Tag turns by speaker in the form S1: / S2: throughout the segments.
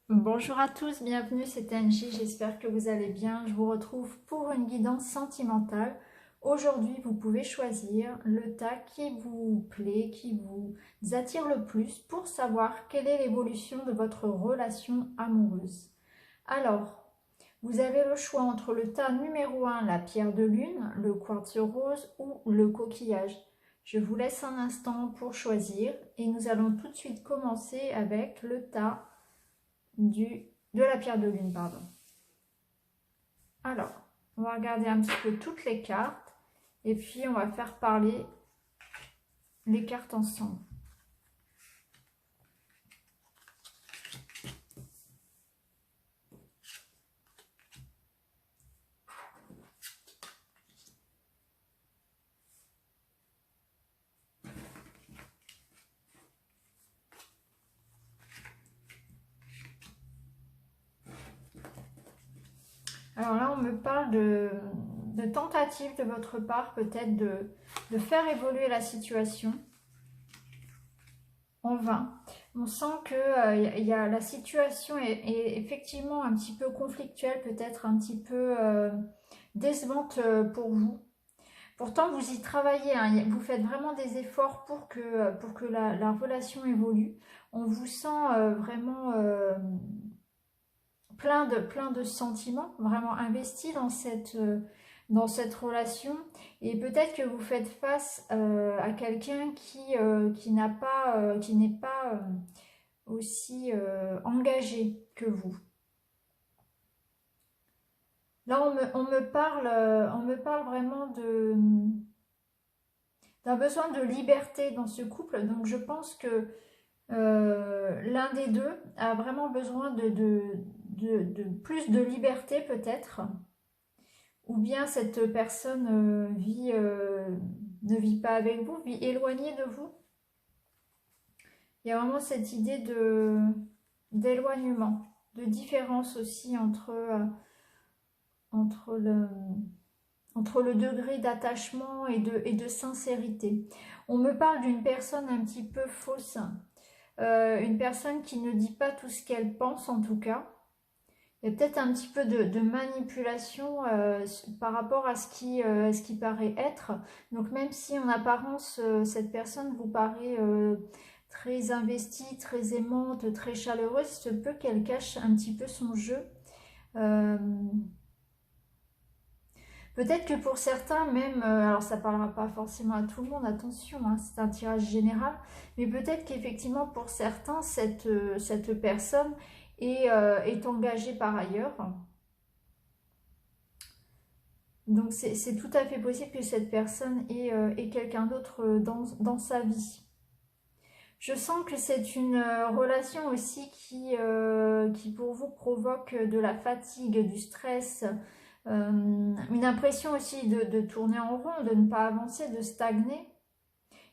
S1: Bonjour à tous, bienvenue, c'est Angie, j'espère que vous allez bien. Je vous retrouve pour une guidance sentimentale. Aujourd'hui, vous pouvez choisir le tas qui vous plaît, qui vous attire le plus pour savoir quelle est l'évolution de votre relation amoureuse. Alors, vous avez le choix entre le tas numéro 1, la pierre de lune, le quartz rose ou le coquillage. Je vous laisse un instant pour choisir et nous allons tout de suite commencer avec le tas de la pierre de lune, pardon. Alors, on va regarder un petit peu toutes les cartes et puis on va faire parler les cartes ensemble. Alors là, on me parle de tentative de votre part, peut-être de faire évoluer la situation en vain. On sent que la situation est effectivement un petit peu conflictuelle, peut-être un petit peu décevante pour vous. Pourtant, vous y travaillez, hein, vous faites vraiment des efforts pour que la relation évolue. On vous sent vraiment plein de sentiments, vraiment investi dans cette relation. Et peut-être que vous faites face à quelqu'un qui n'est pas aussi engagé que vous. Là, on me parle vraiment d'un besoin de liberté dans ce couple. Donc, je pense que l'un des deux a vraiment besoin de plus de liberté peut-être, ou bien cette personne ne vit pas avec vous, vit éloignée de vous. Il y a vraiment cette idée d'éloignement, de différence aussi entre le degré d'attachement et de sincérité. On me parle d'une personne un petit peu fausse, une personne qui ne dit pas tout ce qu'elle pense en tout cas. Il y a peut-être un petit peu de manipulation par rapport à ce qui paraît être. Donc même si en apparence cette personne vous paraît très investie, très aimante, très chaleureuse, il se peut qu'elle cache un petit peu son jeu. Euh, Peut-être que pour certains même, alors ça ne parlera pas forcément à tout le monde, attention, hein, c'est un tirage général, mais peut-être qu'effectivement pour certains, cette personne est engagée par ailleurs. Donc c'est tout à fait possible que cette personne ait quelqu'un d'autre dans sa vie. Je sens que c'est une relation aussi qui pour vous provoque de la fatigue, du stress, une impression aussi de tourner en rond, de ne pas avancer, de stagner.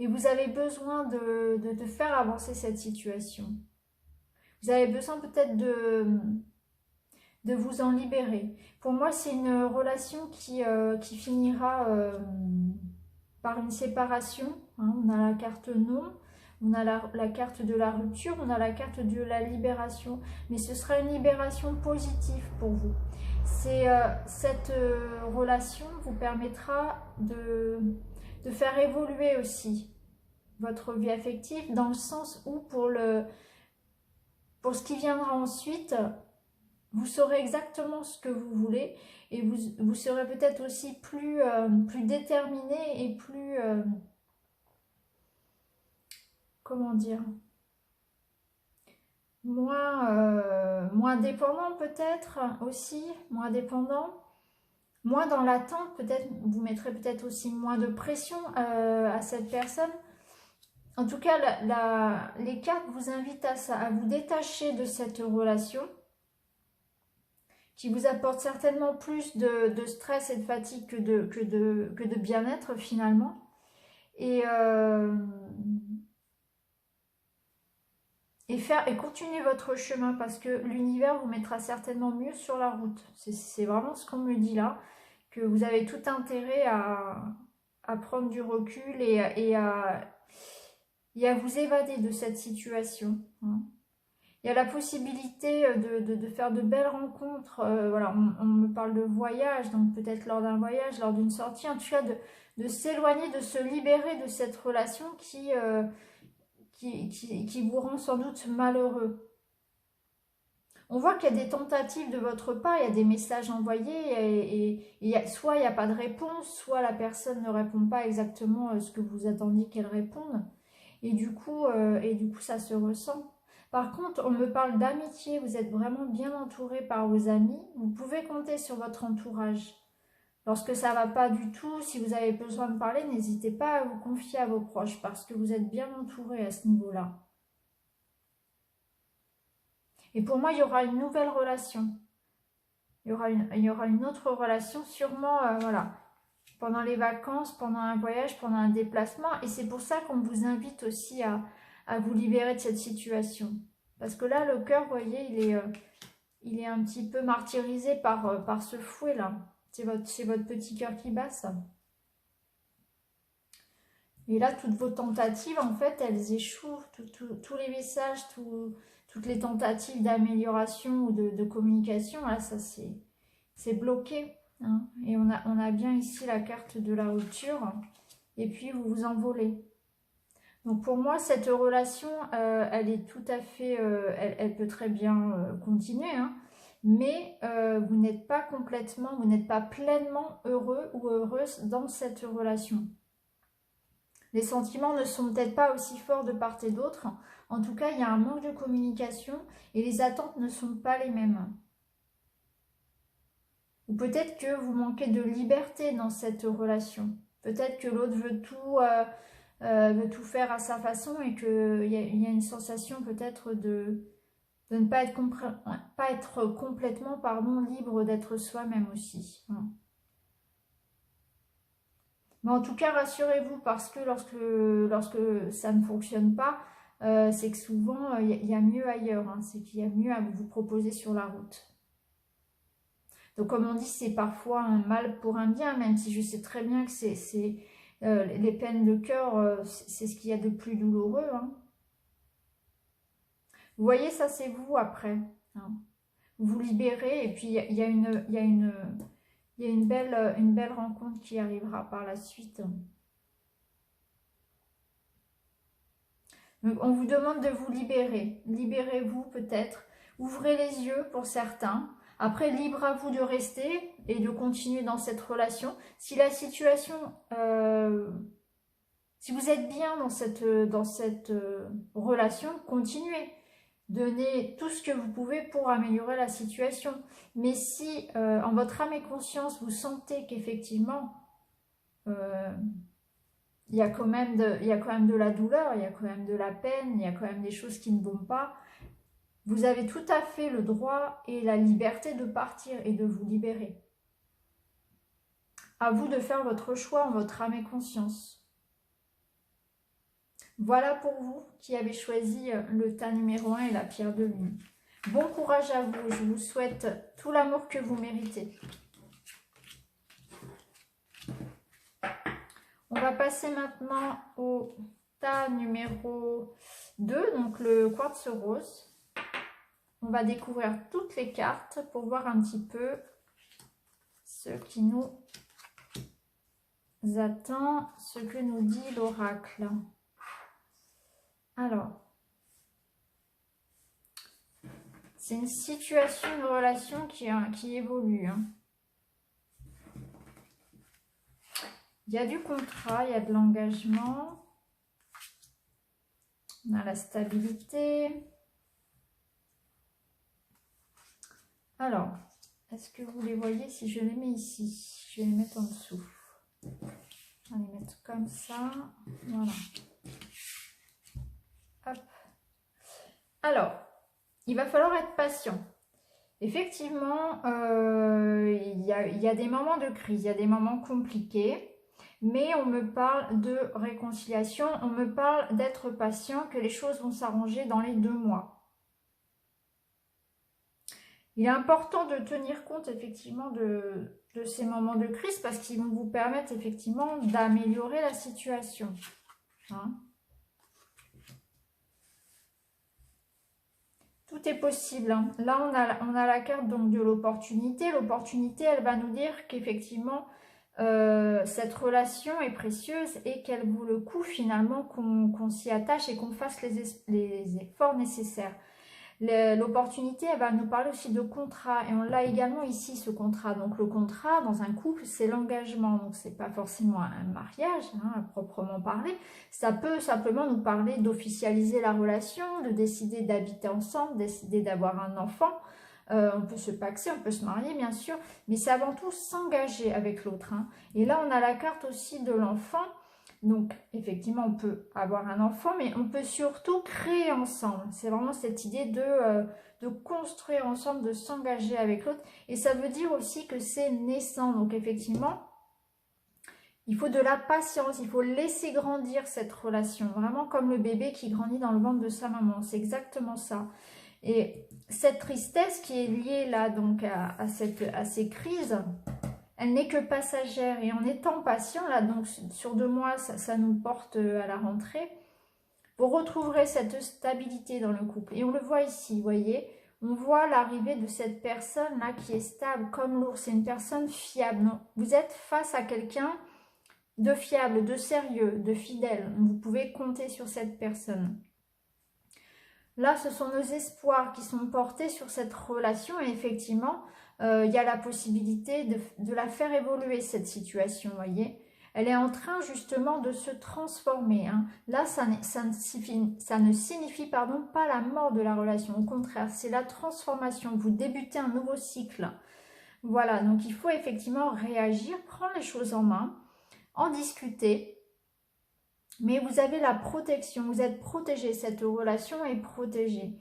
S1: Et vous avez besoin de faire avancer cette situation. Vous avez besoin peut-être de vous en libérer. Pour moi, c'est une relation qui finira par une séparation. Hein. On a la carte non, on a la carte de la rupture, on a la carte de la libération. Mais ce sera une libération positive pour vous. Cette relation vous permettra de faire évoluer aussi votre vie affective dans le sens où pour ce qui viendra ensuite, vous saurez exactement ce que vous voulez et vous serez peut-être aussi plus déterminé et plus, comment dire, moins dépendant peut-être aussi, moins dépendant, moins dans l'attente, peut-être vous mettrez peut-être aussi moins de pression à cette personne. En tout cas, les cartes vous invitent à ça, à vous détacher de cette relation qui vous apporte certainement plus de stress et de fatigue que de bien-être finalement. Et, et continuer votre chemin parce que l'univers vous mettra certainement mieux sur la route. C'est vraiment ce qu'on me dit là, que vous avez tout intérêt à prendre du recul et à vous évader de cette situation. Hein. Il y a la possibilité de faire de belles rencontres. Voilà, on me parle de voyage, donc peut-être lors d'un voyage, lors d'une sortie, en tout cas de s'éloigner, de se libérer de cette relation qui vous rend sans doute malheureux. On voit qu'il y a des tentatives de votre part, il y a des messages envoyés et soit il n'y a pas de réponse, soit la personne ne répond pas exactement ce que vous attendiez qu'elle réponde. Et du coup, ça se ressent. Par contre, on me parle d'amitié, vous êtes vraiment bien entouré par vos amis. Vous pouvez compter sur votre entourage. Lorsque ça ne va pas du tout, si vous avez besoin de parler, n'hésitez pas à vous confier à vos proches parce que vous êtes bien entouré à ce niveau-là. Et pour moi, il y aura une nouvelle relation. Il y aura une autre relation, sûrement, voilà, pendant les vacances, pendant un voyage, pendant un déplacement. Et c'est pour ça qu'on vous invite aussi à vous libérer de cette situation. Parce que là, le cœur, vous voyez, il est un petit peu martyrisé par ce fouet-là. C'est votre petit cœur qui bat, ça. Et là, toutes vos tentatives, en fait, elles échouent. Tous les messages, toutes les tentatives d'amélioration ou de communication, là, ça c'est bloqué. Hein. Et on a bien ici la carte de la rupture. Et puis, vous vous envolez. Donc, pour moi, cette relation, elle est tout à fait... elle peut très bien continuer, hein. Mais vous n'êtes pas complètement, vous n'êtes pas pleinement heureux ou heureuse dans cette relation. Les sentiments ne sont peut-être pas aussi forts de part et d'autre. En tout cas, il y a un manque de communication et les attentes ne sont pas les mêmes. Ou peut-être que vous manquez de liberté dans cette relation. Peut-être que l'autre veut tout faire à sa façon et qu'il y a une sensation peut-être de ne pas être complètement libre d'être soi-même aussi. Mais en tout cas, rassurez-vous, parce que lorsque ça ne fonctionne pas, c'est que souvent, il y a mieux ailleurs. Hein, c'est qu'il y a mieux à vous proposer sur la route. Donc, comme on dit, c'est parfois un mal pour un bien, même si je sais très bien que les peines de cœur, c'est ce qu'il y a de plus douloureux. Hein. Vous voyez, ça, c'est vous après. Hein. Vous libérez, et puis il y a une belle rencontre qui arrivera par la suite. Donc, on vous demande de vous libérer. Libérez-vous peut-être. Ouvrez les yeux pour certains. Après, libre à vous de rester et de continuer dans cette relation. Si la situation... si vous êtes bien dans cette relation, continuez. Donnez tout ce que vous pouvez pour améliorer la situation. Mais si, en votre âme et conscience, vous sentez qu'effectivement... il y a quand même de la douleur, il y a quand même de la peine, il y a quand même des choses qui ne vont pas. Vous avez tout à fait le droit et la liberté de partir et de vous libérer. À vous de faire votre choix en votre âme et conscience. Voilà pour vous qui avez choisi le tas numéro 1 et la pierre de lune. Bon courage à vous, je vous souhaite tout l'amour que vous méritez. On va passer maintenant au tas numéro 2, donc le quartz rose. On va découvrir toutes les cartes pour voir un petit peu ce qui nous attend, ce que nous dit l'oracle. Alors, c'est une situation, une relation qui évolue. Hein. Il y a du contrat, il y a de l'engagement. On a la stabilité. Alors, est-ce que vous les voyez si je les mets ici? Je vais les mettre en dessous. On va les mettre comme ça. Voilà. Hop. Alors, il va falloir être patient. Effectivement, il y a des moments de crise, il y a des moments compliqués. Mais on me parle de réconciliation, on me parle d'être patient, que les choses vont s'arranger dans les 2 mois. Il est important de tenir compte effectivement de ces moments de crise parce qu'ils vont vous permettre effectivement d'améliorer la situation. Hein. Tout est possible, hein. Là, on a la carte donc de l'opportunité. L'opportunité, elle va nous dire qu'effectivement, cette relation est précieuse et qu'elle vaut le coup finalement qu'on s'y attache et qu'on fasse les efforts nécessaires. L'opportunité, elle va nous parler aussi de contrat, et on l'a également ici, ce contrat. Donc le contrat dans un couple, c'est l'engagement, donc c'est pas forcément un mariage, hein, à proprement parler. Ça peut simplement nous parler d'officialiser la relation, de décider d'habiter ensemble, décider d'avoir un enfant. On peut se paxer, on peut se marier bien sûr, mais c'est avant tout s'engager avec l'autre, hein. Et là, on a la carte aussi de l'enfant. Donc, effectivement, on peut avoir un enfant, mais on peut surtout créer ensemble. C'est vraiment cette idée de construire ensemble, de s'engager avec l'autre. Et ça veut dire aussi que c'est naissant. Donc, effectivement, il faut de la patience. Il faut laisser grandir cette relation. Vraiment comme le bébé qui grandit dans le ventre de sa maman. C'est exactement ça. Et cette tristesse qui est liée là, donc, à ces crises, elle n'est que passagère, et en étant patient, là, donc sur 2 mois, ça nous porte à la rentrée, vous retrouverez cette stabilité dans le couple. Et on le voit ici, vous voyez, on voit l'arrivée de cette personne-là qui est stable comme l'ours, c'est une personne fiable. Non, vous êtes face à quelqu'un de fiable, de sérieux, de fidèle. Vous pouvez compter sur cette personne. Là, ce sont nos espoirs qui sont portés sur cette relation, et effectivement, il y a la possibilité de la faire évoluer, cette situation, vous voyez. Elle est en train justement de se transformer, hein. Là, ça ne signifie pardon, pas la mort de la relation. Au contraire, c'est la transformation. Vous débutez un nouveau cycle. Voilà, donc il faut effectivement réagir, prendre les choses en main, en discuter. Mais vous avez la protection, vous êtes protégé, cette relation est protégée.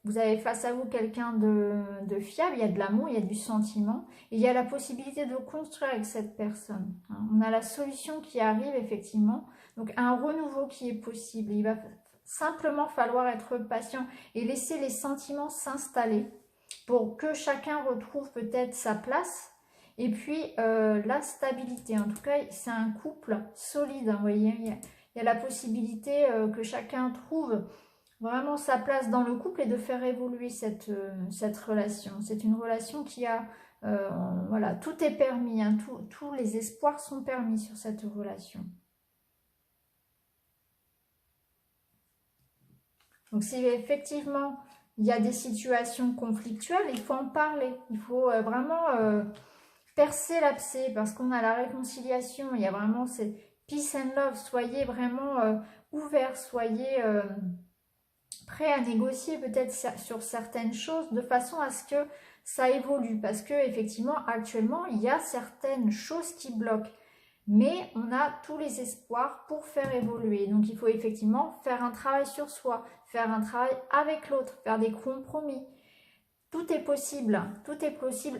S1: Vous avez face à vous quelqu'un de fiable, il y a de l'amour, il y a du sentiment, et il y a la possibilité de construire avec cette personne, hein. On a la solution qui arrive effectivement, donc un renouveau qui est possible. Il va simplement falloir être patient et laisser les sentiments s'installer pour que chacun retrouve peut-être sa place. Et puis, la stabilité. En tout cas, c'est un couple solide, hein, vous voyez. Il y a la possibilité que chacun trouve vraiment sa place dans le couple et de faire évoluer cette relation. C'est une relation qui a... voilà, tout est permis, hein, tous les espoirs sont permis sur cette relation. Donc, si effectivement, il y a des situations conflictuelles, il faut en parler. Il faut vraiment... percer l'abcès, parce qu'on a la réconciliation, il y a vraiment cette peace and love. Soyez vraiment ouverts, soyez prêts à négocier peut-être sur certaines choses de façon à ce que ça évolue, parce que effectivement actuellement il y a certaines choses qui bloquent, mais on a tous les espoirs pour faire évoluer. Donc il faut effectivement faire un travail sur soi, faire un travail avec l'autre, faire des compromis. Tout est possible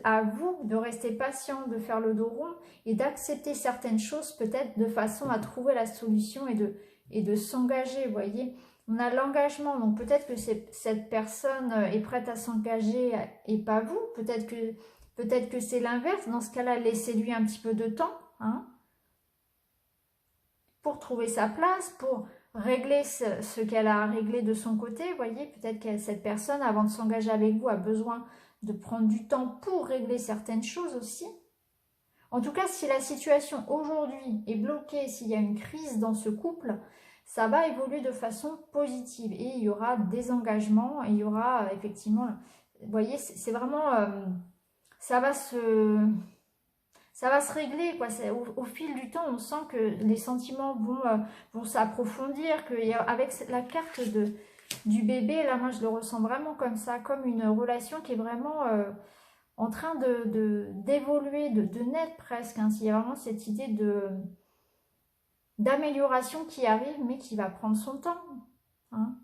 S1: à vous de rester patient, de faire le dos rond et d'accepter certaines choses peut-être de façon à trouver la solution et de s'engager, vous voyez. On a l'engagement, donc peut-être que cette personne est prête à s'engager et pas vous, peut-être que c'est l'inverse. Dans ce cas-là, laissez-lui un petit peu de temps, hein, pour trouver sa place, pour régler ce qu'elle a réglé de son côté. Vous voyez, peut-être que cette personne, avant de s'engager avec vous, a besoin de prendre du temps pour régler certaines choses aussi. En tout cas, si la situation aujourd'hui est bloquée, s'il y a une crise dans ce couple, ça va évoluer de façon positive et il y aura des engagements et il y aura effectivement, vous voyez, c'est vraiment, ça va se régler, quoi. Au fil du temps, on sent que les sentiments vont s'approfondir, qu'avec la carte du bébé, là, moi, je le ressens vraiment comme ça, comme une relation qui est vraiment en train d'évoluer, de naître presque, hein. Il y a vraiment cette idée d'amélioration qui arrive, mais qui va prendre son temps, hein.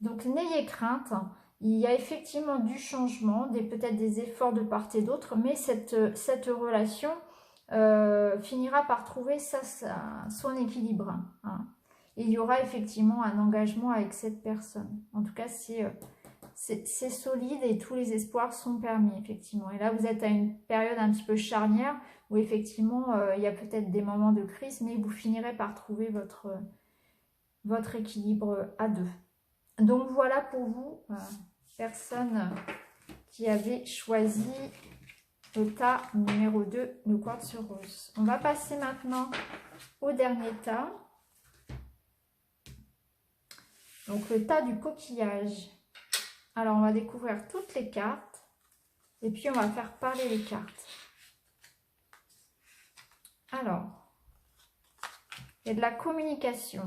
S1: Donc, n'ayez crainte. Il y a effectivement du changement, peut-être des efforts de part et d'autre, mais cette relation finira par trouver son équilibre, hein. Et il y aura effectivement un engagement avec cette personne. En tout cas, c'est solide et tous les espoirs sont permis, effectivement. Et là, vous êtes à une période un petit peu charnière où effectivement, il y a peut-être des moments de crise, mais vous finirez par trouver votre équilibre à deux. Donc voilà pour vous, personne qui avait choisi le tas numéro 2 de quartz rose. On va passer maintenant au dernier tas. Donc le tas du coquillage. Alors on va découvrir toutes les cartes et puis on va faire parler les cartes. Alors, il y a de la communication.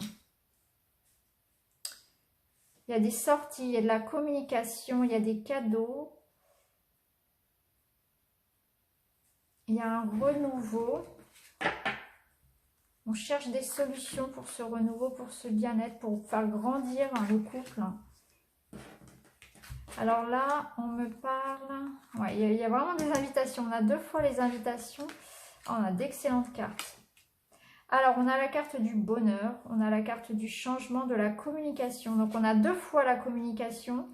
S1: Il y a des sorties, il y a de la communication, il y a des cadeaux. Il y a un renouveau. On cherche des solutions pour ce renouveau, pour ce bien-être, pour faire grandir le couple. Alors là, on me parle... Ouais, il y a vraiment des invitations. On a 2 fois les invitations. Oh, on a d'excellentes cartes. Alors, on a la carte du bonheur. On a la carte du changement, de la communication. Donc, on a 2 fois la communication.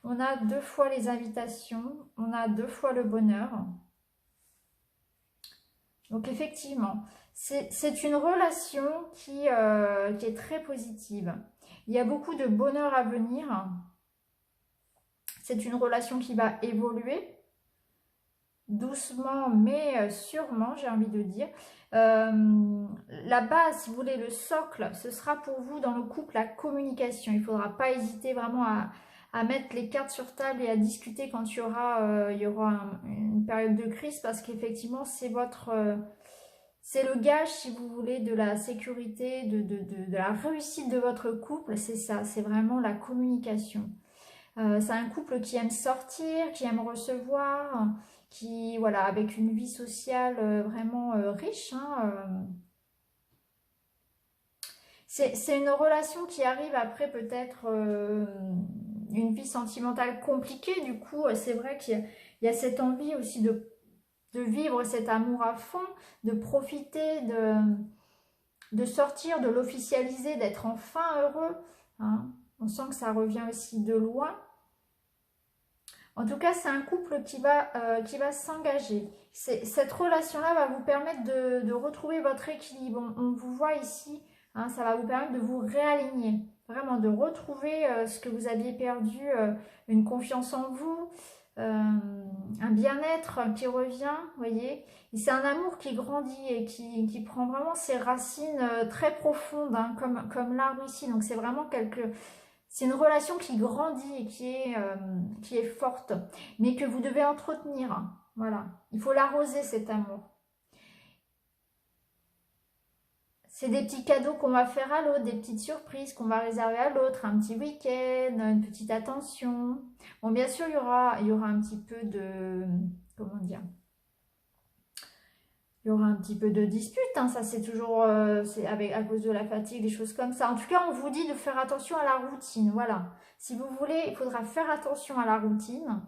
S1: On a 2 fois les invitations. On a 2 fois le bonheur. Donc, effectivement, c'est une relation qui est très positive. Il y a beaucoup de bonheur à venir. C'est une relation qui va évoluer doucement mais sûrement, j'ai envie de dire. La base, si vous voulez, le socle, ce sera pour vous dans le couple la communication. Il ne faudra pas hésiter vraiment à mettre les cartes sur table et à discuter quand il y aura une période de crise, parce qu'effectivement c'est c'est le gage, si vous voulez, de la sécurité, de la réussite de votre couple. C'est ça, c'est vraiment la communication. C'est un couple qui aime sortir, qui aime recevoir, qui, voilà, avec une vie sociale vraiment riche. C'est une relation qui arrive après peut-être une vie sentimentale compliquée. Du coup, c'est vrai qu'il y a cette envie aussi de vivre cet amour à fond, de profiter, de sortir, de l'officialiser, d'être enfin heureux. On sent que ça revient aussi de loin. En tout cas, c'est un couple qui va s'engager. Cette relation-là va vous permettre de retrouver votre équilibre. On vous voit ici, ça va vous permettre de vous réaligner. Vraiment, de retrouver ce que vous aviez perdu, une confiance en vous, un bien-être qui revient, vous voyez. Et c'est un amour qui grandit et qui prend vraiment ses racines très profondes, comme l'arbre ici. Donc, c'est vraiment c'est une relation qui grandit et qui est forte, mais que vous devez entretenir. Voilà, il faut l'arroser, cet amour. C'est des petits cadeaux qu'on va faire à l'autre, des petites surprises qu'on va réserver à l'autre, un petit week-end, une petite attention. Bon, bien sûr, il y aura un petit peu de... Comment dire ? Il y aura un petit peu de dispute, ça c'est toujours à cause de la fatigue, des choses comme ça. En tout cas, on vous dit de faire attention à la routine, voilà. Si vous voulez, il faudra faire attention à la routine,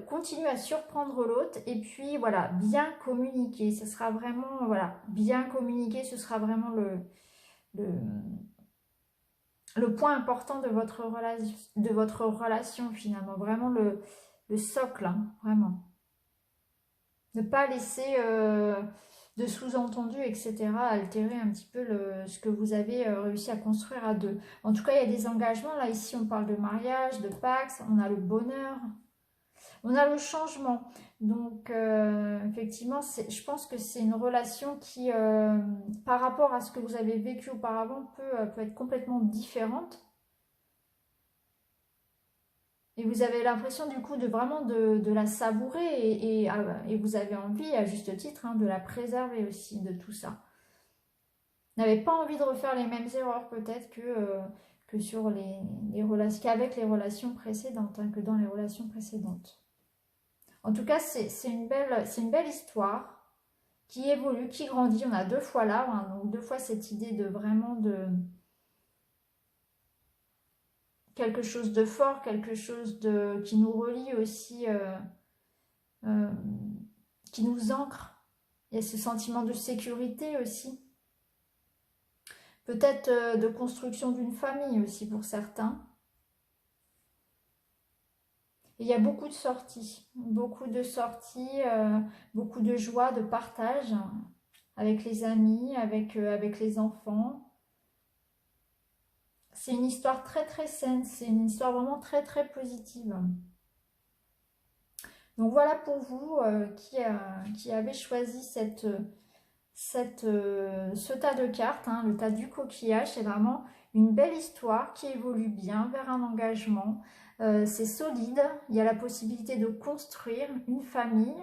S1: continuer à surprendre l'autre et puis voilà, bien communiquer. Ce sera vraiment, voilà, bien communiquer, ce sera vraiment le point important de votre relation finalement, vraiment le socle, vraiment. Ne pas laisser de sous-entendus, etc., altérer un petit peu ce que vous avez réussi à construire à deux. En tout cas, il y a des engagements. Là, ici, on parle de mariage, de pax, on a le bonheur, on a le changement. Donc, effectivement, je pense que c'est une relation qui, par rapport à ce que vous avez vécu auparavant, peut être complètement différente. Et vous avez l'impression du coup de vraiment de la savourer et vous avez envie, à juste titre, de la préserver aussi de tout ça. Vous n'avez pas envie de refaire les mêmes erreurs peut-être que sur qu'avec les relations précédentes, que dans les relations précédentes. En tout cas, c'est une belle histoire qui évolue, qui grandit. On a 2 fois là, donc 2 fois cette idée de vraiment de... quelque chose de fort, quelque chose qui nous relie aussi, qui nous ancre. Il y a ce sentiment de sécurité aussi. Peut-être de construction d'une famille aussi pour certains. Et il y a beaucoup de sorties, beaucoup de joie, de partage avec les amis, avec les enfants. C'est une histoire très très saine, c'est une histoire vraiment très très positive. Donc voilà pour vous qui avez choisi ce tas de cartes, hein, le tas du coquillage. C'est vraiment une belle histoire qui évolue bien vers un engagement. C'est solide, il y a la possibilité de construire une famille.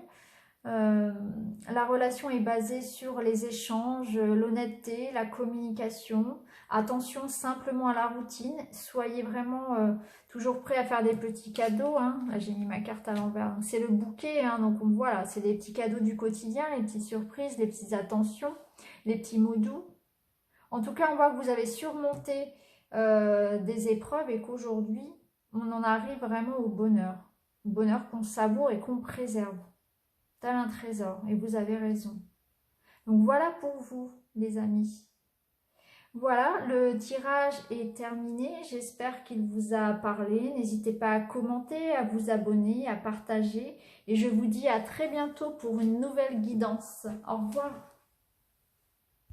S1: La relation est basée sur les échanges, l'honnêteté, la communication. Attention simplement à la routine. Soyez vraiment toujours prêt à faire des petits cadeaux. Hein. Là, j'ai mis ma carte à l'envers. C'est le bouquet. Hein. Donc, voilà, c'est des petits cadeaux du quotidien, les petites surprises, les petites attentions, les petits mots doux. En tout cas, on voit que vous avez surmonté des épreuves et qu'aujourd'hui, on en arrive vraiment au bonheur. Au bonheur qu'on savoure et qu'on préserve. Tel un trésor, et vous avez raison. Donc voilà pour vous, les amis. Voilà, le tirage est terminé. J'espère qu'il vous a parlé. N'hésitez pas à commenter, à vous abonner, à partager. Et je vous dis à très bientôt pour une nouvelle guidance. Au revoir.